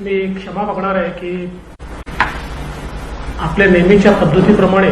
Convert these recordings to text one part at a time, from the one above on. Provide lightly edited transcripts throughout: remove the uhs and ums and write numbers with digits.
मी क्षमा मागणार आहे की आपल्या नेहमीच्या पद्धतीप्रमाणे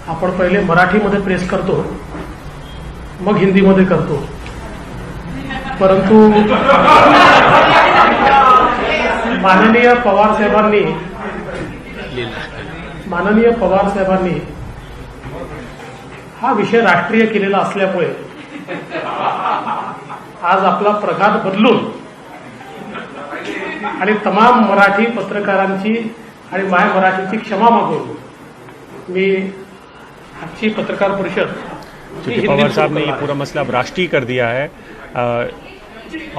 आपण पहिले मराठीमध्ये प्रेस करतो, मग हिंदीमध्ये करतो. परंतु माननीय पवार साहेबांनी हा विषय राष्ट्रीय केलेला असल्यामुळे आज आपला प्रघात बदलून आणि तमाम मराठी पत्रकारांची आणि माय मराठीची क्षमा मागून मी आजची पत्रकार परिषद क्योंकि पवार साहब ने ये पूरा मसला अब राष्ट्रीय कर दिया है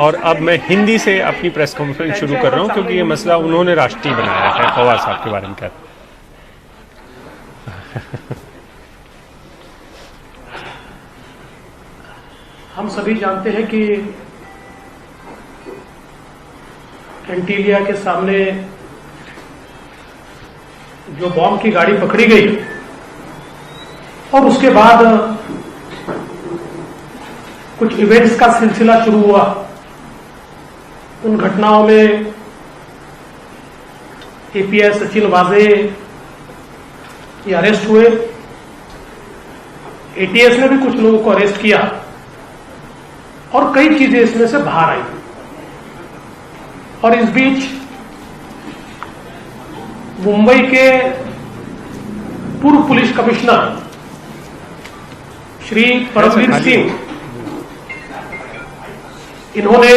और अब मैं हिंदी से अपनी प्रेस कॉन्फ्रेंस शुरू कर रहा हूं क्योंकि ये मसला उन्होंने राष्ट्रीय बनाया है पवार साहब के बारे में क्या. हम सभी जानते हैं कि एंटीलिया के सामने जो बॉम्ब की गाड़ी पकड़ी गई और उसके बाद कुछ इवेंट्स का सिलसिला शुरू हुआ. उन घटनाओं में एपीआई सचिन वाजे ये अरेस्ट हुए. एटीएस ने भी कुछ लोगों को अरेस्ट किया और कई चीजें इसमें से बाहर आई. और इस बीच मुंबई के पूर्व पुलिस कमिश्नर श्री परमवीर सिंह, इन्होंने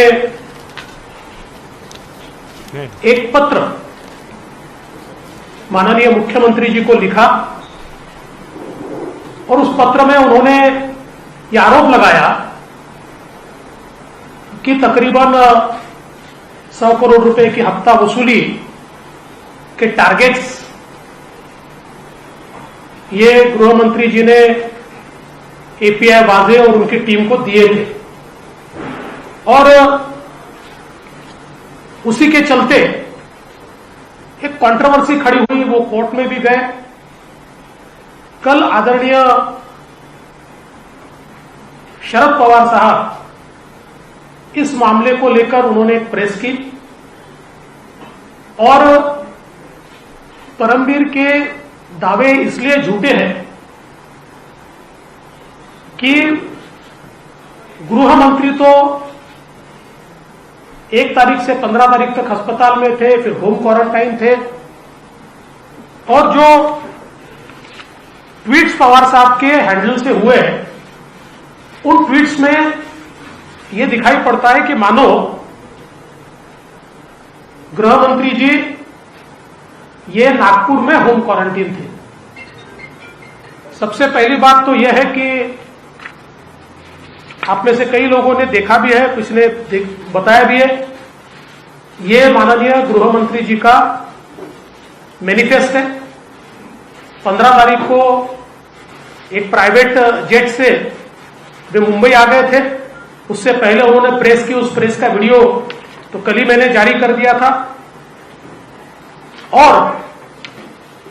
एक पत्र माननीय मुख्यमंत्री जी को लिखा और उस पत्र में उन्होंने ये आरोप लगाया कि तकरीबन 100 करोड़ रुपए की हफ्ता वसूली के टारगेट्स ये गृह मंत्री जी ने एपीआई वाजे और उनकी टीम को दिए थे और उसी के चलते एक कंट्रोवर्सी खड़ी हुई. वो कोर्ट में भी गए. कल आदरणीय शरद पवार साहब इस मामले को लेकर उन्होंने एक प्रेस की और परमवीर के दावे इसलिए झूठे हैं कि गृह मंत्री तो 1 तारीख से 15 तारीख तक अस्पताल में थे, फिर होम क्वारंटाइन थे और जो ट्वीट्स पवार साहब के हैंडल से हुए हैं उन ट्वीट्स में यह दिखाई पड़ता है कि मानो गृह मंत्री जी ये नागपुर में होम क्वारंटीन थे. सबसे पहली बात तो यह है कि आप में से कई लोगों ने देखा भी है, कुछ ने बताया भी है, ये माननीय गृह मंत्री जी का मैनिफेस्ट है. 15 तारीख को एक प्राइवेट जेट से वे मुंबई आ गए थे. उससे पहले उन्होंने प्रेस की. उस प्रेस का वीडियो तो कल ही मैंने जारी कर दिया था. और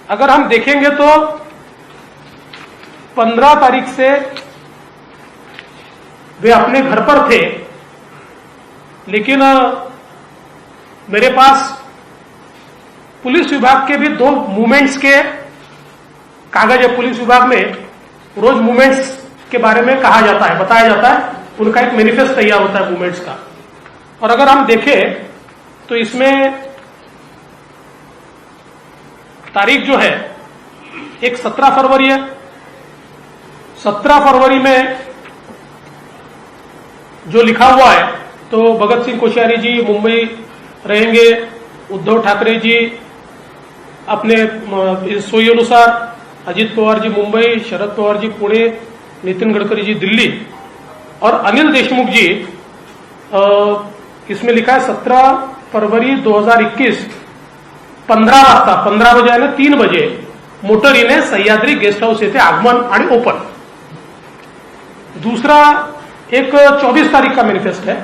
अगर हम देखेंगे तो 15 तारीख से वे अपने घर पर थे, लेकिन मेरे पास पुलिस विभाग के भी 2 मूवमेंट्स के कागज है. पुलिस विभाग में रोज मूवमेंट्स के बारे में कहा जाता है, बताया जाता है, उनका एक मैनिफेस्ट तैयार होता है मूवमेंट्स का. और अगर हम देखें तो इसमें तारीख जो है एक 17 फरवरी है. 17 फरवरी में जो लिखा हुआ है तो भगत सिंह कोश्यारी जी मुंबई रहेंगे, उद्धव ठाकरे जी अपने सोई अनुसार, अजित पवार जी मुंबई, शरद पवार जी पुणे, नितिन गडकरी जी दिल्ली और अनिल देशमुख जी इसमें लिखा है 17 फरवरी 2021 15 वाजता, 15 बजे आणि 3 बजे मोटरीने सह्याद्री गेस्ट हाऊस येथे आगमन आणि ओपन. दूसरा एक 24 तारीख का मैनिफेस्ट है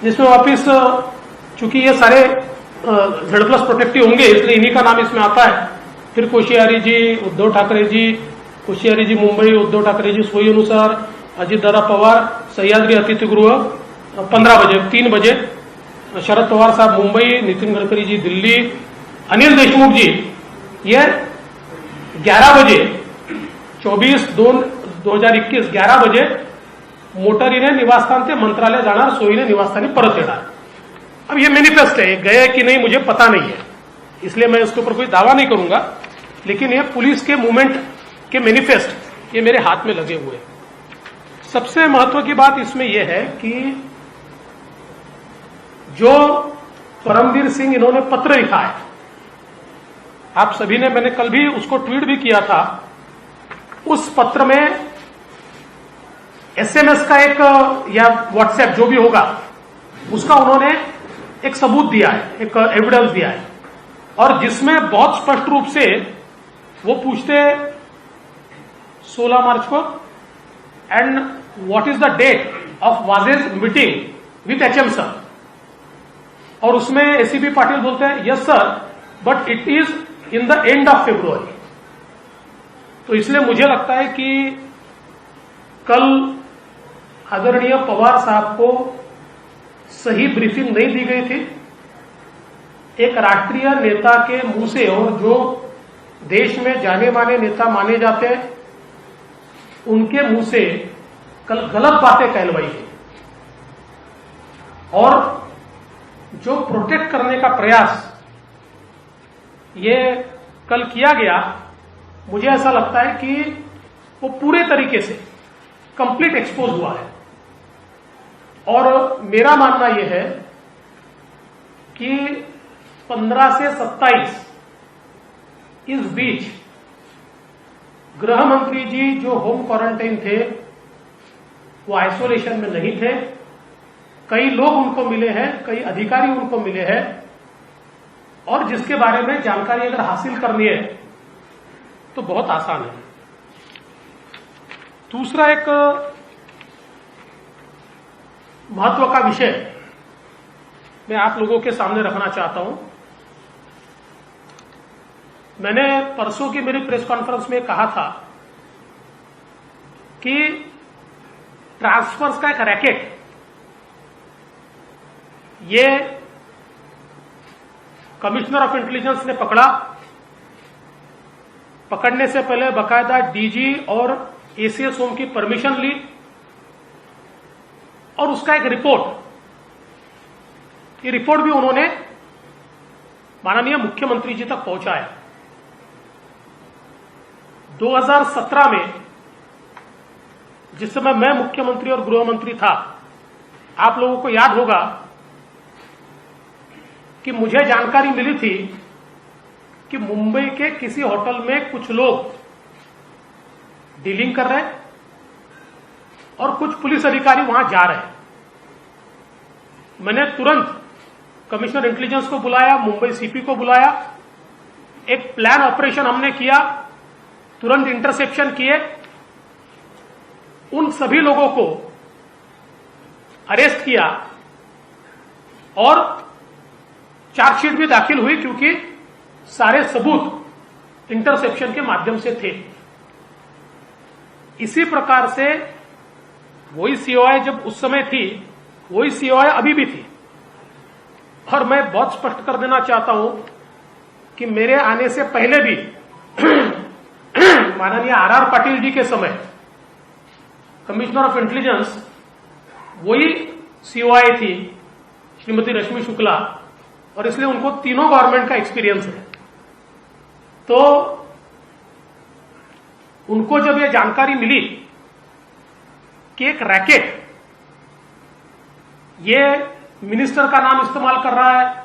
जिसमें वापिस, चूंकि ये सारे Z+ प्रोटेक्टिव होंगे इसलिए इन्हीं का नाम इसमें आता है. फिर कोश्यारी जी, उद्धव ठाकरे जी, कोश्यारी जी मुंबई, उद्धव ठाकरे जी सोई अनुसार, अजितदादा पवार, सह्याद्री अतिथीगृह 15 बजे, 3 बजे शरद पवार साहब मुंबई, नितिन गडकरी जी दिल्ली, अनिल देशमुख जी ये 11 बजे 24/2/2021 11 बजे मोटारीने निवासस्थान ते मंत्रालय जाणार, सोयीने निवासस्थानी परत येणार. अब ये मैनिफेस्ट है, गए कि नहीं मुझे पता नहीं है, इसलिए मैं इसके ऊपर कोई दावा नहीं करूंगा, लेकिन ये पुलिस के मूवमेंट के मैनिफेस्ट ये मेरे हाथ में लगे हुए हैं. सबसे महत्व की बात इसमें यह है कि जो परमवीर सिंह इन्होंने पत्र लिखा है, आप सभी ने, मैंने कल भी उसको ट्वीट भी किया था, उस पत्र में एसएमएस का एक या व्हाट्सएप जो भी होगा उसका उन्होंने एक सबूत दिया है, एक एविडेंस दिया है, और जिसमें बहुत स्पष्ट रूप से वो पूछते 16 मार्च को and what is the date of wages meeting with HM sir, और उसमें एसीपी पाटिल बोलते हैं yes sir but it is in the end of February. तो इसलिए मुझे लगता है कि कल आदरणीय पवार साहब को सही ब्रीफिंग नहीं दी गई थी. एक राष्ट्रीय नेता के मुंह से, और जो देश में जाने माने नेता माने जाते हैं, उनके मुंह से कल गलत बातें कहलवाई गई, और जो प्रोटेक्ट करने का प्रयास ये कल किया गया, मुझे ऐसा लगता है कि वो पूरे तरीके से कंप्लीट एक्सपोज हुआ है. और मेरा मानना यह है कि 15 से 27 इस बीच गृह मंत्री जी जो होम क्वारंटाइन थे वो आइसोलेशन में नहीं थे. कई लोग उनको मिले हैं, कई अधिकारी उनको मिले हैं, और जिसके बारे में जानकारी अगर हासिल करनी है तो बहुत आसान है. दूसरा एक महत्व का विषय मैं आप लोगों के सामने रखना चाहता हूं. मैंने परसों की मेरी प्रेस कॉन्फ्रेंस में कहा था कि ट्रांसफर्स का एक रैकेट ये कमिश्नर ऑफ इंटेलिजेंस ने पकड़ा. पकड़ने से पहले बकायदा डीजी और एसीएस होम की परमिशन ली, और उसका एक रिपोर्ट, ये रिपोर्ट भी उन्होंने माननीय मुख्यमंत्री जी तक पहुंचाया. 2017 में जिस समय मैं मुख्यमंत्री और गृह मंत्री था, आप लोगों को याद होगा कि मुझे जानकारी मिली थी कि मुंबई के किसी होटल में कुछ लोग डीलिंग कर रहे हैं और कुछ पुलिस अधिकारी वहां जा रहे हैं. मैंने तुरंत कमिश्नर इंटेलिजेंस को बुलाया, मुंबई सीपी को बुलाया, एक प्लान ऑपरेशन हमने किया, तुरंत इंटरसेप्शन किए, उन सभी लोगों को अरेस्ट किया, और चार्जशीट भी दाखिल हुई क्योंकि सारे सबूत इंटरसेप्शन के माध्यम से थे. इसी प्रकार से वही सीओआई जब उस समय थी, वही सीओआई अभी भी थी. और मैं बहुत स्पष्ट कर देना चाहता हूं कि मेरे आने से पहले भी माननीय आर पाटिल जी के समय कमिश्नर ऑफ इंटेलिजेंस वही सीओआई थी, श्रीमती रश्मि शुक्ला, और इसलिए उनको तीनों गवर्नमेंट का एक्सपीरियंस है. तो उनको जब यह जानकारी मिली कि एक रैकेट ये मिनिस्टर का नाम इस्तेमाल कर रहा है,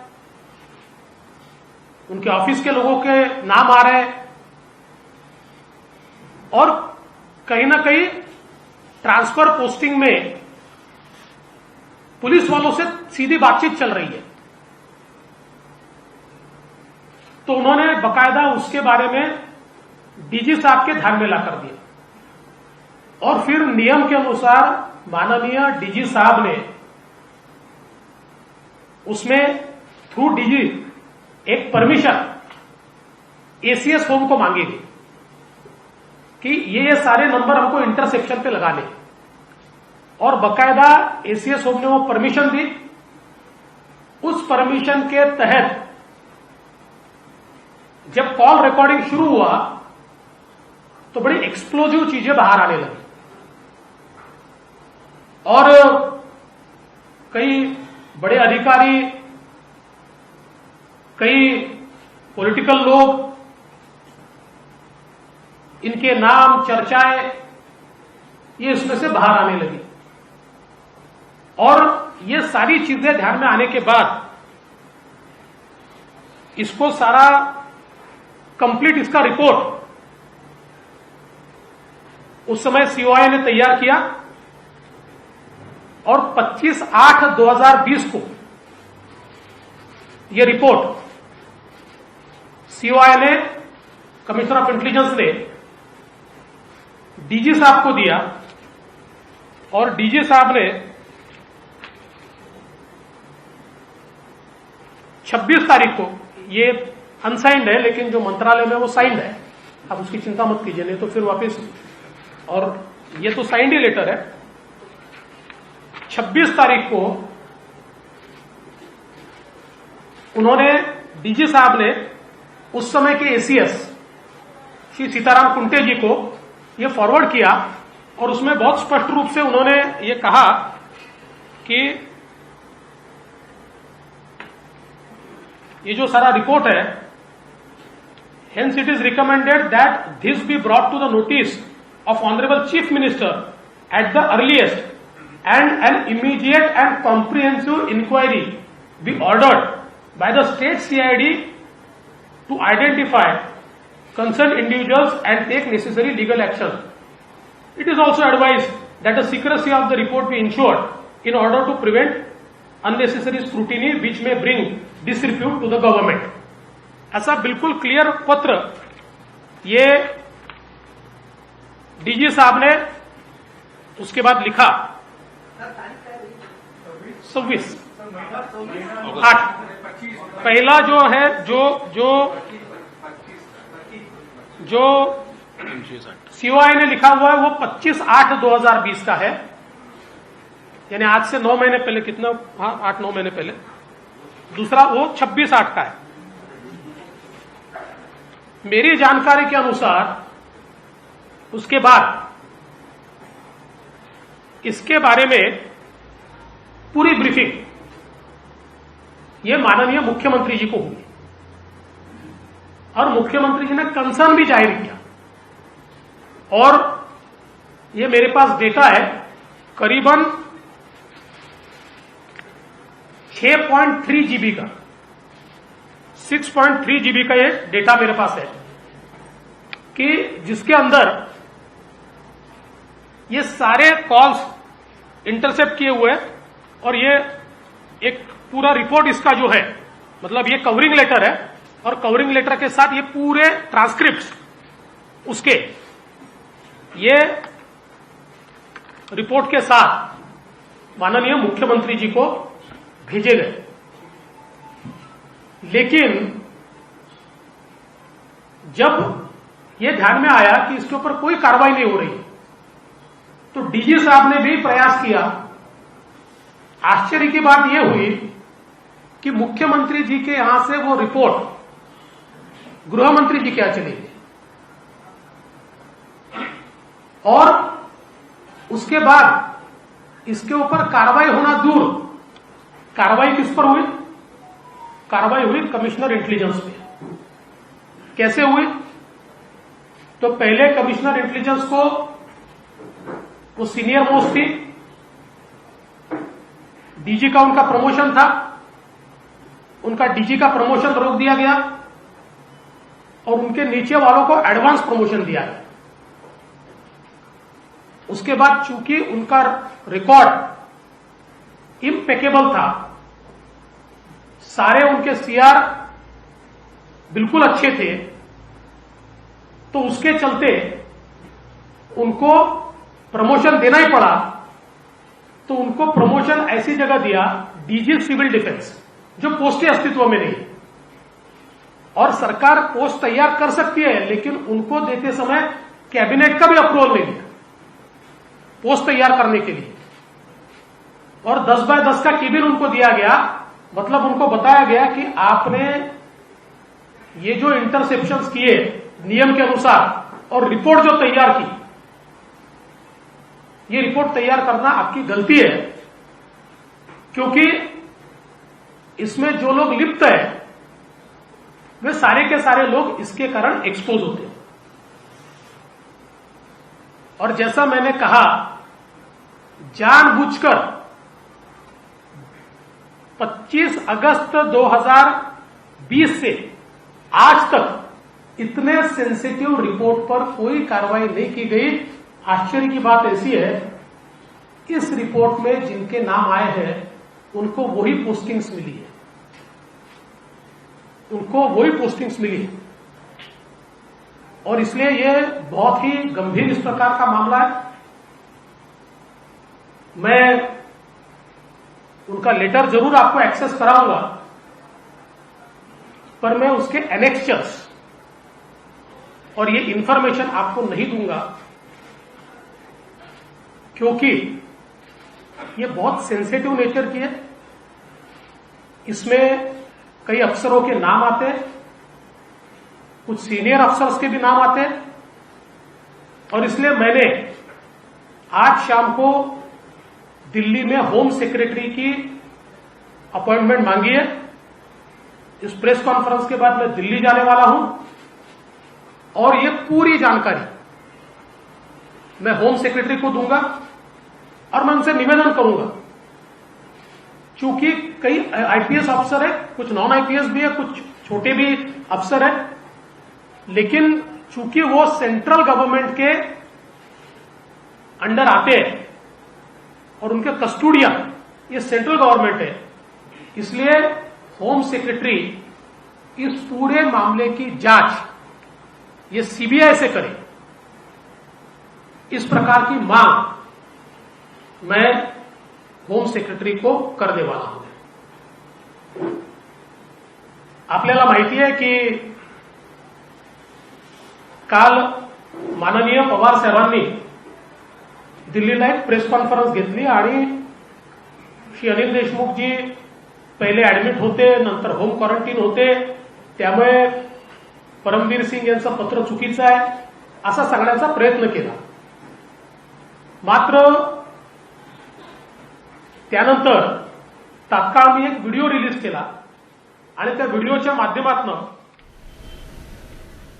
उनके ऑफिस के लोगों के नाम आ रहे हैं, और कहीं ना कहीं ट्रांसफर पोस्टिंग में पुलिस वालों से सीधी बातचीत चल रही है, तो उन्होंने बकायदा उसके बारे में डीजी साहब के ध्यान में ला कर दिया, और फिर नियम के अनुसार माननीय डीजी साहब ने उसमें थ्रू डीजी एक परमिशन एसीएस होम को मांगी थी कि ये सारे नंबर हमको इंटरसेप्शन पे लगाने, और बकायदा एसीएस होम ने वो परमिशन दी. परमिशन के तहत जब कॉल रिकॉर्डिंग शुरू हुआ तो बड़ी एक्सप्लोजिव चीजें बाहर आने लगी और कई बड़े अधिकारी, कई पॉलिटिकल लोग, इनके नाम, चर्चाएं ये इसमें से बाहर आने लगी। और ये सारी चीजें ध्यान में आने के बाद इसको सारा कंप्लीट इसका रिपोर्ट उस समय सीओआई ने तैयार किया और 25/8/2020 को यह रिपोर्ट सीओआई ने, कमिश्नर ऑफ इंटेलिजेंस ने डीजी साहब को दिया और डीजी साहब ने 26 तारीख को, ये अनसाइंड है लेकिन जो मंत्रालय में वो साइंड है, आप उसकी चिंता मत कीजिए, नहीं तो फिर वापस, और ये तो साइंड ही लेटर है। 26 तारीख को उन्होंने, डीजी साहब ने उस समय के एसीएस श्री सीताराम कुंटे जी को ये फॉरवर्ड किया और उसमें बहुत स्पष्ट रूप से उन्होंने ये कहा कि ये जो सारा रिपोर्ट है, hence it is recommended that this be brought to the notice of Honorable Chief Minister at the earliest and an immediate and comprehensive inquiry be ordered by the state CID to identify concerned individuals and take necessary legal action. It is also advised that the secrecy of the report be ensured in order to prevent unnecessary scrutiny which may bring disrepute to the government. ऐसा बिल्कुल clear पत्र ये DG साहब ने उसके बाद लिखा 26/8। पहला जो है जो सीओआई ने लिखा हुआ है वो 25/8/2020 का है, यानी आज से 9 महीने पहले, कितना, हाँ 8-9 महीने पहले। दूसरा वो 26/8 का है। मेरी जानकारी के अनुसार उसके बाद इसके बारे में पूरी ब्रीफिंग ये माननीय मुख्यमंत्री जी को हुई और मुख्यमंत्री जी ने कंसर्न भी जाहिर किया और ये मेरे पास डेटा है, करीबन 6.3 जीबी का, 6.3 जीबी का ये डेटा मेरे पास है कि जिसके अंदर ये सारे कॉल्स इंटरसेप्ट किए हुए और ये एक पूरा रिपोर्ट इसका जो है, मतलब ये कवरिंग लेटर है और कवरिंग लेटर के साथ ये पूरे ट्रांसक्रिप्ट्स उसके ये रिपोर्ट के साथ माननीय मुख्यमंत्री जी को भेजे गए। लेकिन जब ये ध्यान में आया कि इसके ऊपर कोई कार्रवाई नहीं हो रही तो डीजी साहब ने भी प्रयास किया। आश्चर्य की बात यह हुई कि मुख्यमंत्री जी के यहां से वो रिपोर्ट गृह मंत्री जी के यहां चली गई और उसके बाद इसके ऊपर कार्रवाई होना दूर, कार्रवाई किस पर हुई? कार्रवाई हुई कमिश्नर इंटेलिजेंस पे। कैसे हुई? तो पहले कमिश्नर इंटेलिजेंस को, वो सीनियर मोस्ट थी, डीजी का उनका प्रमोशन था, उनका डीजी का प्रमोशन रोक दिया गया और उनके नीचे वालों को एडवांस प्रमोशन दिया गया। उसके बाद चूंकि उनका रिकॉर्ड इम्पेकेबल था, सारे उनके सीआर बिल्कुल अच्छे थे, तो उसके चलते उनको प्रमोशन देना ही पड़ा। तो उनको प्रमोशन ऐसी जगह दिया, डीजी सिविल डिफेंस, जो पोस्ट ही अस्तित्व में नहीं। और सरकार पोस्ट तैयार कर सकती है लेकिन उनको देते समय कैबिनेट का भी अप्रूवल नहीं दिया पोस्ट तैयार करने के लिए। और 10 बाय 10 का केबिन उनको दिया गया मतलब उनको बताया गया कि आपने ये जो इंटरसेप्शंस किए नियम के अनुसार और रिपोर्ट जो तैयार की, ये रिपोर्ट तैयार करना आपकी गलती है, क्योंकि इसमें जो लोग लिप्त है वे सारे के सारे लोग इसके कारण एक्सपोज होते हैं। और जैसा मैंने कहा, जानबूझकर 25 अगस्त 2020 से आज तक इतने सेंसिटिव रिपोर्ट पर कोई कार्रवाई नहीं की गई। आश्चर्य की बात ऐसी है, इस रिपोर्ट में जिनके नाम आए हैं उनको वही पोस्टिंग्स मिली है, और इसलिए यह बहुत ही गंभीर इस प्रकार का मामला है। मैं उनका लेटर जरूर आपको एक्सेस कराऊंगा, पर मैं उसके एनेक्चर्स और ये इंफॉर्मेशन आपको नहीं दूंगा, क्योंकि ये बहुत सेंसिटिव नेचर की है। इसमें कई अफसरों के नाम आते हैं, कुछ सीनियर अफसर्स के भी नाम आते हैं, और इसलिए मैंने आज शाम को दिल्ली में होम सेक्रेटरी की अपॉइंटमेंट मांगी है। इस प्रेस कॉन्फ्रेंस के बाद मैं दिल्ली जाने वाला हूं, और ये पूरी जानकारी मैं होम सेक्रेटरी को दूंगा, और मैं उनसे निवेदन करूंगा, चूंकि कई आईपीएस अफसर है, कुछ नॉन आईपीएस भी है, कुछ छोटे भी अफसर है, लेकिन चूंकि वो सेंट्रल गवर्नमेंट के अंडर आते हैं और उनके कस्टोडियन ये सेंट्रल गवर्नमेंट है, इसलिए होम सेक्रेटरी इस पूरे मामले की जांच ये सीबीआई से करे, इस प्रकार की मांग मैं होम सेक्रेटरी को करने वाला हूं। आपल्याला माहिती आहे की काल माननीय पवार साहेबांनी दिल्लीला एक प्रेस कॉन्फरन्स घेतली, आणि श्री अनिल देशमुख जी पहिले ऍडमिट होते, नंतर होम क्वारंटीन होते, त्यामुळे परमबीर सिंग यांचं पत्र चुकीचं आहे असा सांगण्याचा प्रयत्न केला। मात्र त्यानंतर तात्काळ मी एक व्हिडिओ रिलीज केला, आणि त्या व्हिडिओच्या माध्यमातून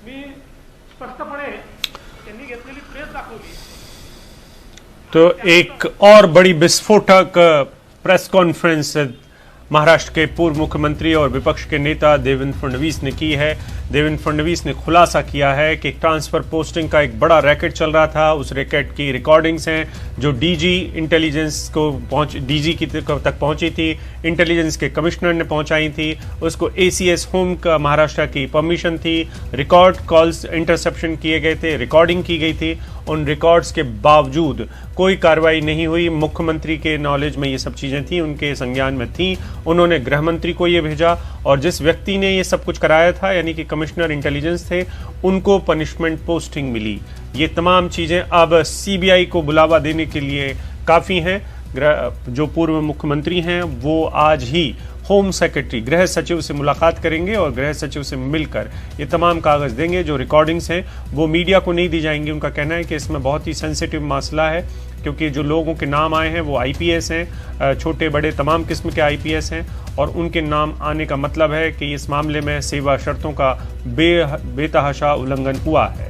मी स्पष्टपणे त्यांनी घेतलेली प्रेस दाखवली। तो एक और बड़ी विस्फोटक प्रेस कॉन्फ्रेंस महाराष्ट्र के पूर्व मुख्यमंत्री और विपक्ष के नेता देवेंद्र फडणवीस ने की है। देवेंद्र फडणवीस ने खुलासा किया है कि ट्रांसफर पोस्टिंग का एक बड़ा रैकेट चल रहा था। उस रैकेट की रिकॉर्डिंग्स हैं जो डीजी इंटेलिजेंस को डीजी की तक पहुंची थी, इंटेलिजेंस के कमिश्नर ने पहुंचाई थी, उसको एसीएस होम का महाराष्ट्र की परमिशन थी, रिकॉर्ड कॉल्स इंटरसेप्शन किए गए थे, रिकॉर्डिंग की गई थी। उन रिकॉर्ड्स के बावजूद कोई कार्रवाई नहीं हुई। मुख्यमंत्री के नॉलेज में ये सब चीजें थी, उनके संज्ञान में थी। उन्होंने गृह मंत्री को ये भेजा, और जिस व्यक्ति ने ये सब कुछ कराया था यानी कि कमिश्नर इंटेलिजेंस थे, उनको पनिशमेंट पोस्टिंग मिली। ये तमाम चीजें अब सीबीआई को बुलावा देने के लिए काफी हैं। जो पूर्व मुख्यमंत्री हैं वो आज ही होम सेक्रेटरी गृह सचिव से मुलाकात करेंगे और गृह सचिव से मिलकर ये तमाम कागज देंगे। जो रिकॉर्डिंग्स हैं वो मीडिया को नहीं दी जाएंगी। उनका कहना है कि इसमें बहुत ही सेंसिटिव मसला है, क्योंकि जो लोगों के नाम आए हैं वो आईपीएस हैं, छोटे बड़े तमाम किस्म के आईपीएस हैं, और उनके नाम आने का मतलब है कि इस मामले में सेवा शर्तों का बेतहाशा उल्लंघन हुआ है।